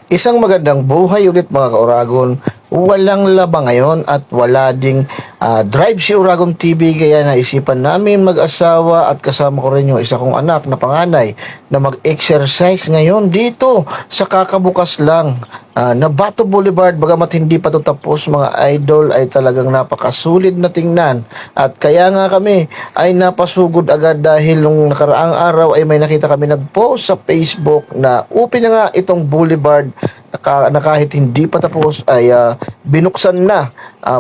Isang magandang buhay ulit mga ka-Uragon. Walang laba ngayon at wala ding drive si Uragon TV kaya naisipan namin mag-asawa at kasama ko rin yung isa kong anak na panganay na mag-exercise ngayon dito sa kakabukas lang na Bato Boulevard. Bagamat hindi pa ito tapos mga idol ay talagang napakasulit na tingnan at kaya nga kami ay napasugod agad dahil nung nakaraang araw ay may nakita kami nag-post sa Facebook na open na nga itong boulevard na kahit hindi pa tapos ay binuksan na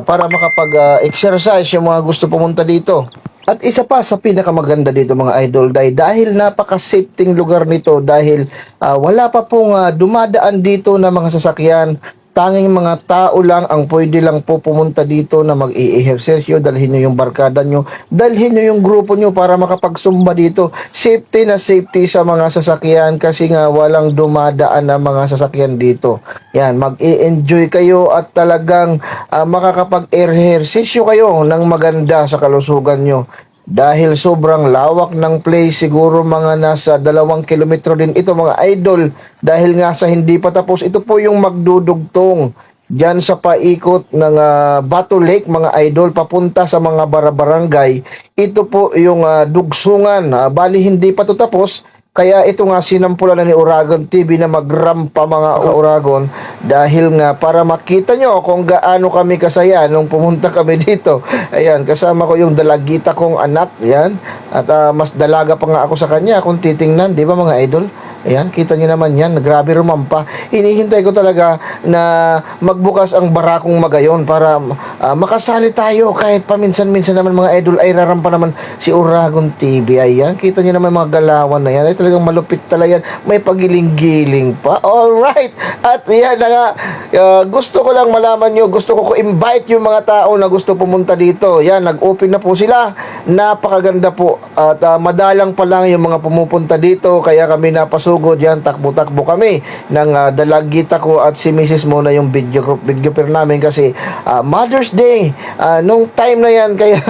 para makapag-exercise yung mga gusto pumunta dito. At isa pa sa pinakamaganda dito mga idol dahil napaka-safety lugar nito dahil wala pa pong dumadaan dito na mga sasakyan. Tanging mga tao lang ang pwede lang po pumunta dito na mag-i-ehersesyo. Dalhin nyo yung barkada nyo, dalhin nyo yung grupo nyo para makapagsumba dito. Safety na safety sa mga sasakyan kasi nga walang dumadaan na mga sasakyan dito. Yan, mag-i-enjoy kayo at talagang makakapag-ehersesyo kayo ng maganda sa kalusugan nyo. Dahil sobrang lawak ng place, siguro mga nasa 2 kilometro din ito mga idol. Dahil nga sa hindi pa tapos, ito po yung magdudugtong dyan sa paikot ng Bato Lake mga idol, papunta sa mga barangay. Ito po yung dugsungan. Bali hindi pa to tapos. Kaya ito nga sinampulan na ni Uragon TV na magrampa mga ka-Uragon dahil nga para makita nyo kung gaano kami kasaya nung pumunta kami dito. Ayan, kasama ko yung dalagita kong anak, yan. At mas dalaga pa nga ako sa kanya kung titingnan, di ba mga idol? Ayan, kita niyo naman yan, grabe rumampa. Hinihintay ko talaga na magbukas ang barakong magayon para makasali tayo kahit paminsan-minsan naman mga idol ay rarampa naman si Uragon TV. Ayan, kita niyo naman mga galawan na yan. Ay talagang malupit talaga yan. May pagiling-giling pa. Alright, at yan na nga, gusto ko lang malaman nyo, gusto ko invite yung mga tao na gusto pumunta dito. Yan, nag-open na po sila. Napakaganda po at madalang pa lang yung mga pumupunta dito kaya kami napasugod yan, takbo-takbo kami ng dalagita ko at si Mrs. Mona yung video per namin kasi Mother's Day nung time na yan kaya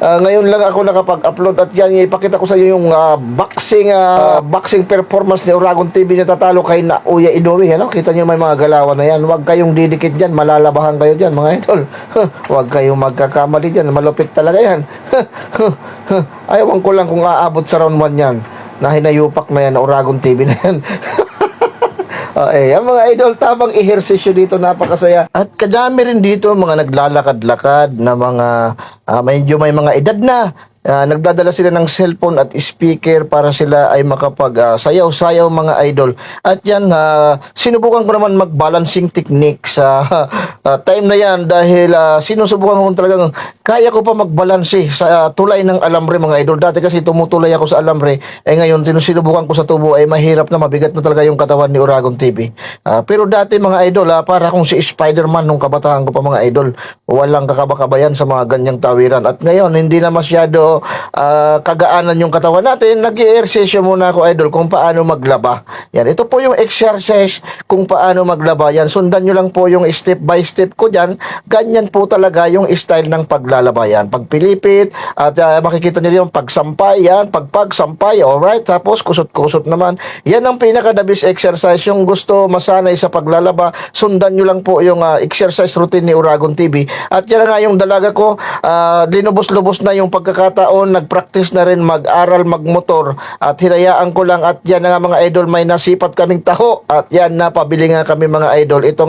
ngayon lang ako nakapag-upload at yan ipakita ko sa iyo yung boxing performance ni Uragon TV na tatalo kay Uya Inoue. Ano? Kita niyo may mga galawan na yan, huwag kayong didikit dyan, malalabahan kayo dyan mga idol. Huwag kayong magkakamali dyan, malupit talaga yan. Ayawan ko lang kung aabot sa round 1 yan na hinayupak na yan na Uragon TV na yan. Ang mga idol, tamang ehersisyo dito, napakasaya. At kadami rin dito mga naglalakad-lakad na mga medyo may mga edad na. Nagdadala sila ng cellphone at speaker para sila ay makapag sayaw-sayaw mga idol. At yan, sinubukan ko naman mag-balancing technique sa time na yan dahil sinusubukan ko talagang kaya ko pa magbalanse sa tulay ng alambre mga idol. Dati kasi tumutulay ako sa alambre, ngayon sinubukan ko sa tubo ay mahirap na, mabigat na talaga yung katawan ni Uragon TV. Pero dati mga idol, para kung si Spider-Man nung kabataan ko pa mga idol, walang kakabakabayan sa mga ganyang tawiran. At ngayon, hindi na masyado kagaanan yung katawan natin, nag-i-exercise muna ako idol kung paano maglaba. Yan, ito po yung exercise kung paano maglaba. Yan, sundan nyo lang po yung step by step ko dyan. Ganyan po talaga yung style ng paglalaba. Yan, pagpilipit at makikita nyo yung pagsampay. Yan, pagsampay, alright. Tapos kusot-kusot naman. Yan ang pinaka-the best exercise. Yung gusto masanay sa paglalaba, sundan nyo lang po yung exercise routine ni Uragon TV. At yan nga yung dalaga ko, linubos-lubos na yung pagkakataon, nag-practice na rin mag-aral magmotor at hinayaan ko lang at yan nga mga idol, may nasipat kaming taho at yan napabili nga kami mga idol. Ito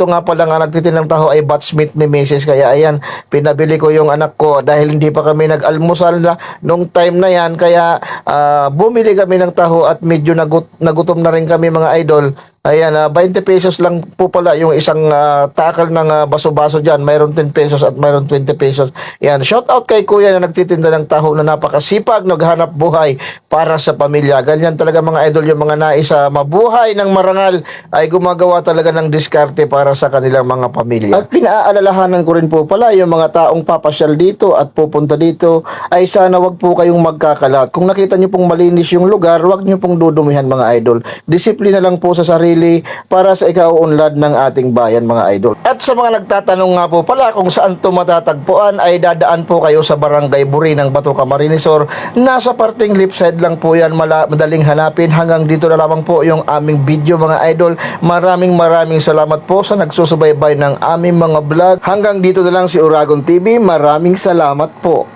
nga pala nga nagtitinang taho ay batchmate ni Mrs. Kaya ayan, pinabili ko yung anak ko dahil hindi pa kami nag-almusal na nung time na yan kaya bumili kami ng taho at medyo nagutom na rin kami mga idol. Ayan, 20 pesos lang po pala yung isang takal ng baso-baso dyan. Mayroon 10 pesos at mayroon 20 pesos. Ayan, shout out kay kuya na nagtitinda ng taho na napakasipag, naghanap buhay para sa pamilya. Ganyan talaga mga idol, yung mga nais mabuhay ng marangal ay gumagawa talaga ng diskarte para sa kanilang mga pamilya. At pinaalalahanan ko rin po pala yung mga taong papasyal dito at pupunta dito ay sana wag po kayong magkakalat. Kung nakita nyo pong malinis yung lugar, wag nyo pong dudumihan mga idol. Disiplina lang po sa sarili family para sa ikauunlad ng ating bayan mga idol. At sa mga nagtatanong nga po pala kung saan ito matatagpuan ay dadaan po kayo sa Barangay Buri ng Bato Camarinesor. Nasa parting left side lang po yan, madaling hanapin. Hanggang dito na lamang po yung aming video mga idol. Maraming salamat po sa nagsusubaybay ng aming mga vlog. Hanggang dito na lang si Uragon TV. Maraming salamat po.